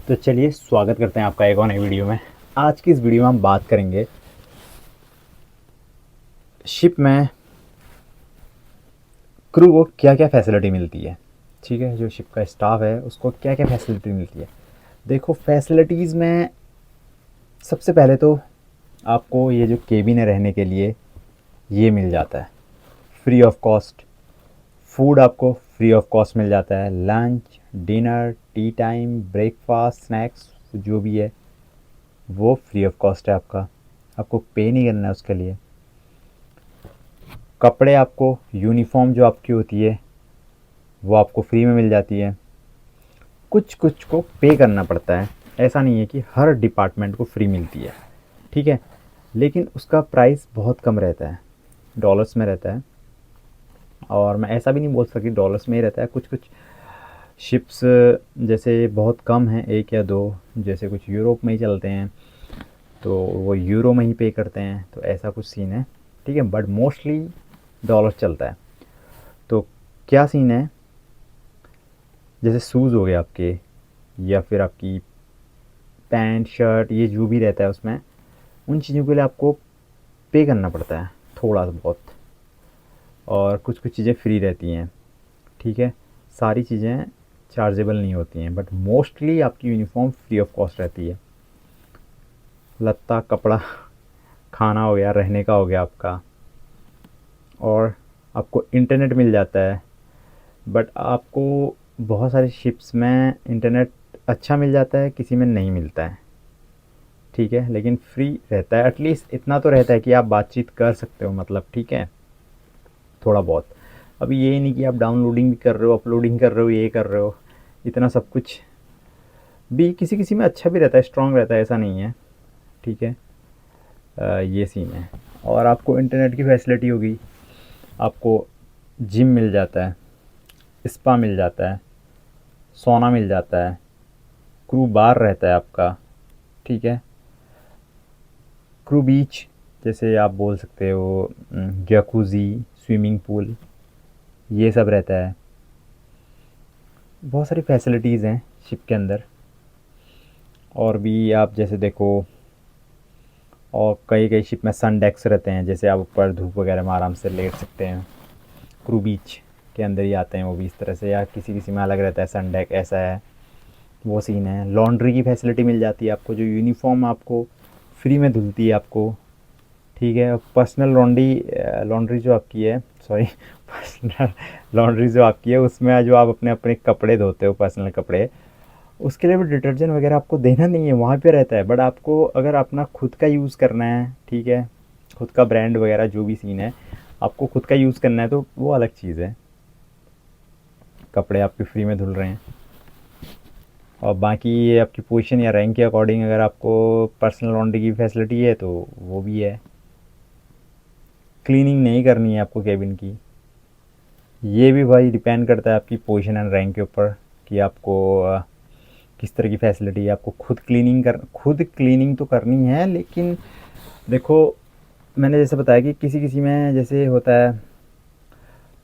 तो चलिए स्वागत करते हैं आपका एक और नई वीडियो में। आज की इस वीडियो में हम बात करेंगे शिप में क्रू को क्या क्या फैसिलिटी मिलती है। ठीक है, जो शिप का स्टाफ है उसको क्या क्या फैसिलिटी मिलती है। देखो, फैसिलिटीज़ में सबसे पहले तो आपको ये जो केबिन है रहने के लिए ये मिल जाता है फ्री ऑफ कॉस्ट। फूड आपको फ्री ऑफ कॉस्ट मिल जाता है। Lunch, dinner, T time, breakfast, snacks जो भी है वो फ्री ऑफ कॉस्ट है। आपको पे नहीं करना है उसके लिए। कपड़े आपको, यूनिफॉर्म जो आपकी होती है वो आपको फ्री में मिल जाती है। कुछ कुछ को पे करना पड़ता है, ऐसा नहीं है कि हर डिपार्टमेंट को फ्री मिलती है। ठीक है, लेकिन उसका प्राइस बहुत कम रहता है, डॉलर्स में रहता है। और मैं ऐसा भी नहीं बोल सकती डॉलर्स में ही रहता है। कुछ कुछ शिप्स जैसे बहुत कम हैं, एक या दो, जैसे कुछ यूरोप में ही चलते हैं तो वो यूरो में ही पे करते हैं, तो ऐसा कुछ सीन है। ठीक है, बट मोस्टली डॉलर चलता है। तो क्या सीन है, जैसे शूज़ हो गए आपके, या फिर आपकी पैंट शर्ट, ये जो भी रहता है उसमें, उन चीज़ों के लिए आपको पे करना पड़ता है थोड़ा सा बहुत। और कुछ कुछ चीज़ें फ्री रहती हैं। ठीक है, सारी चीज़ें चार्जेबल नहीं होती हैं, बट मोस्टली आपकी यूनिफॉर्म फ्री ऑफ कॉस्ट रहती है। लत्ता, कपड़ा, खाना हो गया, रहने का हो गया आपका, और आपको इंटरनेट मिल जाता है। बट आपको बहुत सारे शिप्स में इंटरनेट अच्छा मिल जाता है, किसी में नहीं मिलता है। ठीक है, लेकिन फ्री रहता है, एटलीस्ट इतना तो रहता है कि आप बातचीत कर सकते हो, मतलब ठीक है, थोड़ा बहुत। अभी ये नहीं कि आप डाउनलोडिंग भी कर रहे हो, अपलोडिंग कर रहे हो, ये कर रहे हो, इतना सब कुछ भी किसी किसी में अच्छा भी रहता है, स्ट्रांग रहता है, ऐसा नहीं है। ठीक है, ये सीन है। और आपको इंटरनेट की फैसिलिटी होगी, आपको जिम मिल जाता है, स्पा मिल जाता है, सोना मिल जाता है, क्रू बार रहता है आपका। ठीक है, क्रू बीच जैसे आप बोल सकते हो, जकूज़ी, स्विमिंग पूल, ये सब रहता है। बहुत सारी फैसिलिटीज़ हैं शिप के अंदर। और भी आप जैसे देखो, और कई कई शिप में सन डेक्स रहते हैं, जैसे आप ऊपर धूप वगैरह में आराम से लेट सकते हैं। क्रू बीच के अंदर ही आते हैं वो भी इस तरह से, या किसी किसी में अलग रहता है सन डेक, ऐसा है, वो सीन है। लॉन्ड्री की फैसिलिटी मिल जाती है आपको, जो यूनिफॉर्म आपको फ्री में धुलती है आपको। ठीक है, पर्सनल लॉन्ड्री, लॉन्ड्री जो आपकी है, सॉरी, पर्सनल लॉन्ड्री जो आपकी है उसमें जो आप अपने अपने कपड़े धोते हो, पर्सनल कपड़े, उसके लिए भी डिटर्जेंट वगैरह आपको देना नहीं है, वहाँ पे रहता है। बट आपको अगर अपना खुद का यूज़ करना है, ठीक है, खुद का ब्रांड वगैरह जो भी सीन है, आपको खुद का यूज़ करना है तो वो अलग चीज़ है, कपड़े आपके फ्री में धुल रहे हैं। और बाकी ये आपकी पोजीशन या रैंक के अकॉर्डिंग अगर आपको पर्सनल लॉन्ड्री की फैसिलिटी है तो वो भी है। क्लीनिंग नहीं करनी है आपको केबिन की, ये भी भाई डिपेंड करता है आपकी पोजीशन एंड रैंक के ऊपर कि आपको किस तरह की फैसिलिटी है। आपको खुद क्लीनिंग तो करनी है, लेकिन देखो, मैंने जैसे बताया कि किसी किसी में जैसे होता है,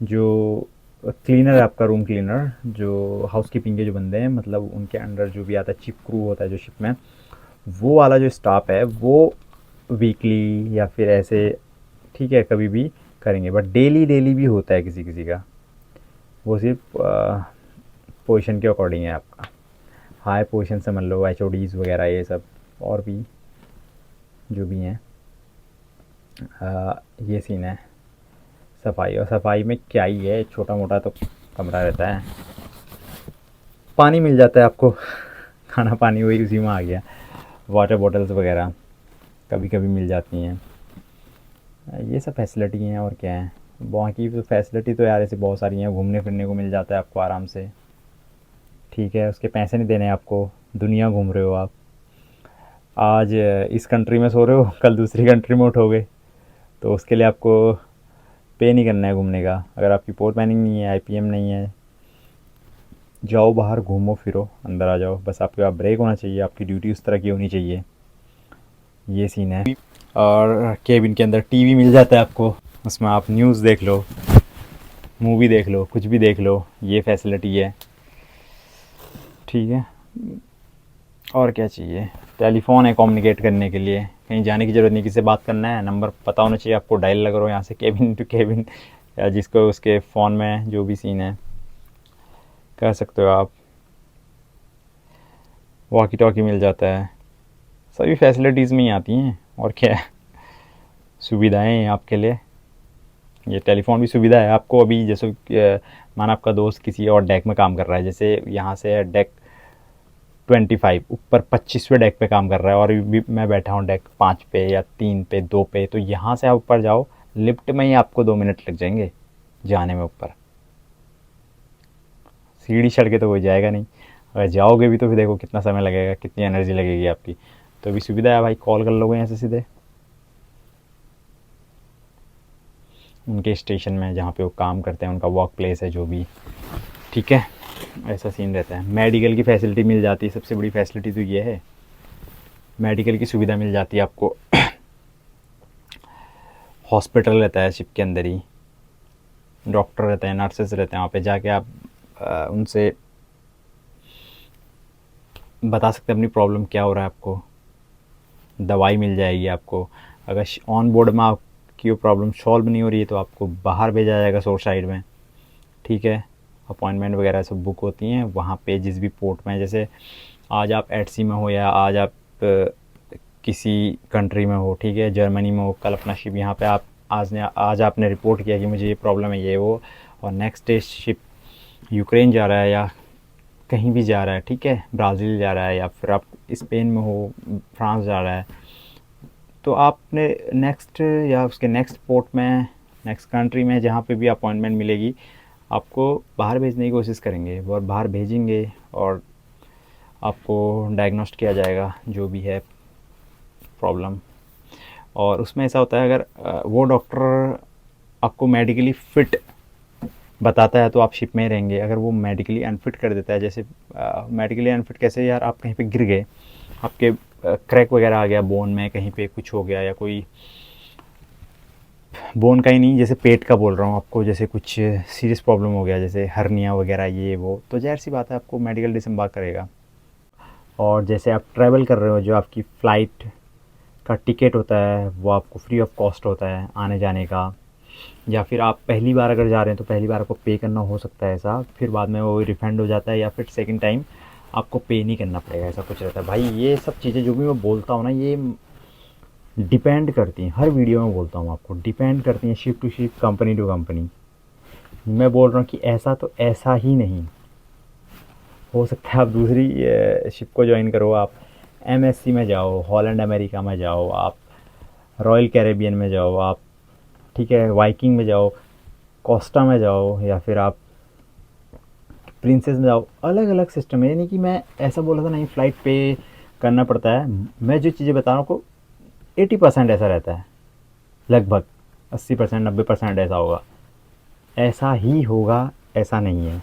जो क्लीनर है आपका, रूम क्लीनर, जो हाउसकीपिंग के जो बंदे हैं, मतलब उनके अंडर जो भी आता है, चिप क्रू होता है जो शिप में, वो वाला जो स्टाफ है वो वीकली या फिर ऐसे, ठीक है, कभी भी करेंगे। बट डेली डेली भी होता है किसी किसी का, वो सिर्फ पोजीशन के अकॉर्डिंग है आपका। हाई पोजीशन समझ लो, एच वगैरह ये सब, और भी जो भी हैं, ये सीन है। सफाई, और सफाई में क्या ही है, छोटा मोटा तो कमरा रहता है। पानी मिल जाता है आपको, खाना पानी वही उसी में आ गया। वाटर बॉटल्स वगैरह कभी कभी मिल जाती हैं। ये सब फैसिलिटी हैं, और क्या है। बाकी तो फैसिलिटी तो यार ऐसे बहुत सारी हैं, घूमने फिरने को मिल जाता है आपको आराम से। ठीक है, उसके पैसे नहीं देने आपको, दुनिया घूम रहे हो आप। आज इस कंट्री में सो रहे हो, कल दूसरी कंट्री में उठोगे, तो उसके लिए आपको पे नहीं करना है घूमने का। अगर आपकी पोर्ट प्लानिंग नहीं है, आईपीएम नहीं है, जाओ बाहर घूमो फिरो, अंदर आ जाओ, बस आपके पास ब्रेक होना चाहिए, आपकी ड्यूटी उस तरह की होनी चाहिए। ये सीन है। और केबिन के अंदर टीवी मिल जाता है आपको, उसमें आप न्यूज़ देख लो, मूवी देख लो, कुछ भी देख लो, ये फैसिलिटी है। ठीक है, और क्या चाहिए, टेलीफोन है कम्युनिकेट करने के लिए, कहीं जाने की ज़रूरत नहीं, किसी से बात करना है नंबर पता होना चाहिए आपको, डायल लग रहा यहाँ से केबिन टू केबिन, या जिसको उसके फ़ोन में जो भी सीन है कर सकते हो आप। वॉकी टॉकी मिल जाता है, सभी फैसिलिटीज़ में ही आती हैं, और क्या है, सुविधाएं हैं आपके लिए। ये टेलीफोन भी सुविधा है आपको। अभी जैसे माना आपका दोस्त किसी और डेक में काम कर रहा है, जैसे यहाँ से डेक 25 ऊपर 25वें डेक पे काम कर रहा है, और भी मैं बैठा हूँ डेक 5 पे या 3 पे 2 पे, तो यहाँ से आप ऊपर जाओ, लिफ्ट में ही आपको 2 मिनट लग जाएंगे जाने में ऊपर। सीढ़ी चढ़ के तो कोई जाएगा नहीं, अगर जाओगे भी तो फिर देखो कितना समय लगेगा, कितनी एनर्जी लगेगी आपकी। तो अभी सुविधा है भाई, कॉल कर लोगे यहाँ से सीधे उनके स्टेशन में जहाँ पे वो काम करते हैं, उनका वर्क प्लेस है जो भी, ठीक है। ऐसा सीन रहता है। मेडिकल की फैसिलिटी मिल जाती है, सबसे बड़ी फैसिलिटी तो ये है, मेडिकल की सुविधा मिल जाती है आपको। हॉस्पिटल रहता है शिप के अंदर ही, डॉक्टर रहते हैं, नर्सेस रहते हैं, वहाँ पे जाके आप उनसे बता सकते हैं अपनी प्रॉब्लम क्या हो रहा है आपको, दवाई मिल जाएगी आपको। अगर ऑन बोर्ड में आपकी वो प्रॉब्लम सॉल्व नहीं हो रही है तो आपको बाहर भेजा जाएगा शोर साइड में, ठीक है। अपॉइंटमेंट वगैरह सब बुक होती हैं वहाँ पे, जिस भी पोर्ट में, जैसे आज आप एटसी में हो या आज आप किसी कंट्री में हो, ठीक है, जर्मनी में हो, कल अपना शिप यहाँ पे आप आज आपने रिपोर्ट किया कि मुझे ये प्रॉब्लम है ये वो, और नेक्स्ट डे शिप यूक्रेन जा रहा है या कहीं भी जा रहा है, ठीक है, ब्राज़ील जा रहा है, या फिर आप स्पेन में हो, फ्रांस जा रहा है, तो आपने नेक्स्ट या उसके नेक्स्ट पोर्ट में, नेक्स्ट कंट्री में जहाँ पे भी अपॉइंटमेंट मिलेगी आपको बाहर भेजने की कोशिश करेंगे, और बाहर भेजेंगे और आपको डायग्नोस्ट किया जाएगा जो भी है प्रॉब्लम। और उसमें ऐसा होता है, अगर वो डॉक्टर आपको मेडिकली फ़िट बताता है तो आप शिप में ही रहेंगे। अगर वो मेडिकली अनफिट कर देता है, जैसे मेडिकली अनफिट कैसे, यार आप कहीं पे गिर गए, आपके क्रैक वगैरह आ गया बोन में, कहीं पे कुछ हो गया, या कोई बोन का ही नहीं, जैसे पेट का बोल रहा हूँ आपको, जैसे कुछ सीरियस प्रॉब्लम हो गया, जैसे हर्निया वगैरह ये वो, तो ज़ाहिर सी बात है आपको मेडिकल डिसम्बार्क करेगा। और जैसे आप ट्रैवल कर रहे हो, जो आपकी फ़्लाइट का टिकट होता है वो आपको फ्री ऑफ कॉस्ट होता है आने जाने का, या फिर आप पहली बार अगर जा रहे हैं तो पहली बार आपको पे करना हो सकता है ऐसा, फिर बाद में वो रिफ़ंड हो जाता है, या फिर सेकंड टाइम आपको पे नहीं करना पड़ेगा, ऐसा कुछ रहता है। भाई ये सब चीज़ें जो भी मैं बोलता हूँ ना, ये डिपेंड करती हैं, हर वीडियो में बोलता हूँ आपको, डिपेंड करती हैं ship to ship, company to company. मैं बोल रहा हूँ कि ऐसा तो ऐसा ही नहीं हो सकता है। आप दूसरी शिप को ज्वाइन करो, आप MSC में जाओ, हॉलैंड अमेरिका में जाओ, आप रॉयल कैरेबियन में जाओ, आप ठीक है वाइकिंग में जाओ, कोस्टा में जाओ, या फिर आप प्रिंसेस में जाओ, अलग अलग सिस्टम है। यानी कि मैं ऐसा बोला था नहीं फ़्लाइट पे करना पड़ता है, मैं जो चीज़ें बता रहा हूँ 80% ऐसा रहता है, लगभग 80% 90% ऐसा होगा, ऐसा ही होगा, ऐसा नहीं है।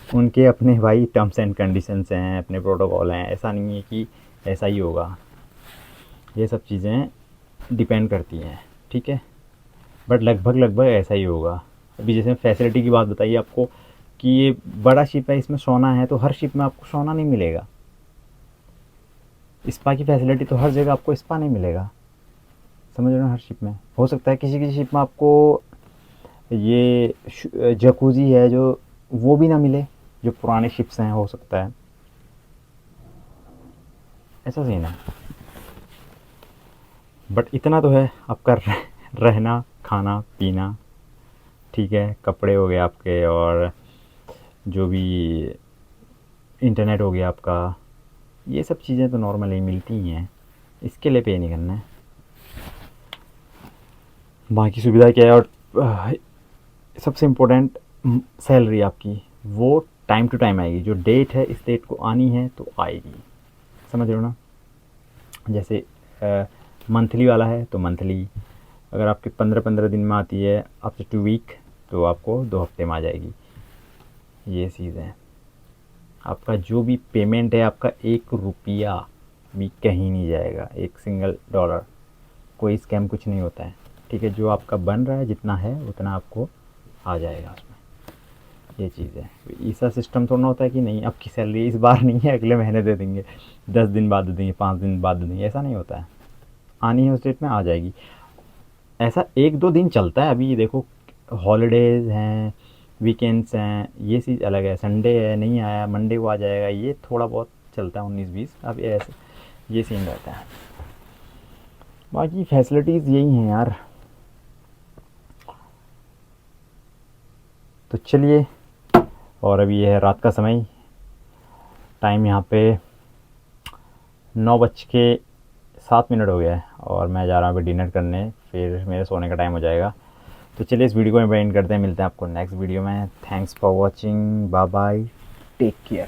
उनके अपने भाई टर्म्स एंड कंडीशंस हैं, अपने प्रोटोकॉल हैं, ऐसा नहीं है कि ऐसा ही होगा। ये सब चीज़ें डिपेंड करती हैं, ठीक है, बट लगभग लगभग ऐसा ही होगा। अभी जैसे फैसिलिटी की बात बताइए आपको कि ये बड़ा शिप है, इसमें सोना है, तो हर शिप में आपको सोना नहीं मिलेगा। स्पा की फैसिलिटी तो हर जगह आपको स्पा नहीं मिलेगा, समझ रहे हो, हर शिप में हो सकता है किसी किसी शिप में आपको ये जकूज़ी है जो वो भी ना मिले, जो पुराने शिप्स हैं, हो सकता है ऐसा सीन है। बट इतना तो है आपका रहना खाना पीना, ठीक है, कपड़े हो गए आपके, और जो भी इंटरनेट हो गया आपका, ये सब चीज़ें तो नॉर्मली मिलती ही हैं, इसके लिए पे नहीं करना है। बाकी सुविधा क्या है, और सबसे इम्पोर्टेंट सैलरी आपकी वो टाइम टू टाइम आएगी, जो डेट है इस डेट को आनी है तो आएगी, समझ रहे हो ना। जैसे मंथली वाला है तो मंथली, अगर आपके 15-15 दिन में आती है अप टू 2 वीक, तो आपको 2 हफ्ते में आ जाएगी। ये चीज़ है, आपका जो भी पेमेंट है, आपका 1 रुपया भी कहीं नहीं जाएगा, एक सिंगल डॉलर, कोई स्कैम कुछ नहीं होता है, ठीक है। जो आपका बन रहा है जितना है उतना आपको आ जाएगा उसमें, ये चीज़ है। ऐसा सिस्टम थोड़ा ना होता है कि नहीं आपकी सैलरी इस बार नहीं है अगले महीने दे देंगे, 10 दिन बाद दे देंगे, 5 दिन बाद दे देंगे, ऐसा नहीं होता है। आनी है उस डेट में आ जाएगी। ऐसा 1-2 दिन चलता है। अभी ये देखो हॉलीडेज़ हैं, वीकेंड्स हैं, ये चीज़ अलग है। संडे है नहीं आया, मंडे को आ जाएगा, ये थोड़ा बहुत चलता है 19-20। अब ऐसे ये सीन रहता है। बाकी फैसिलिटीज़ यही हैं यार। तो चलिए, और अभी ये है रात का समय, टाइम यहाँ पे 9:07 हो गया है और मैं जा रहा हूँ अभी डिनर करने, फिर मेरे सोने का टाइम हो जाएगा। तो चलिए इस वीडियो को एंड करते हैं, मिलते हैं आपको नेक्स्ट वीडियो में। Thanks for watching, bye bye, take care.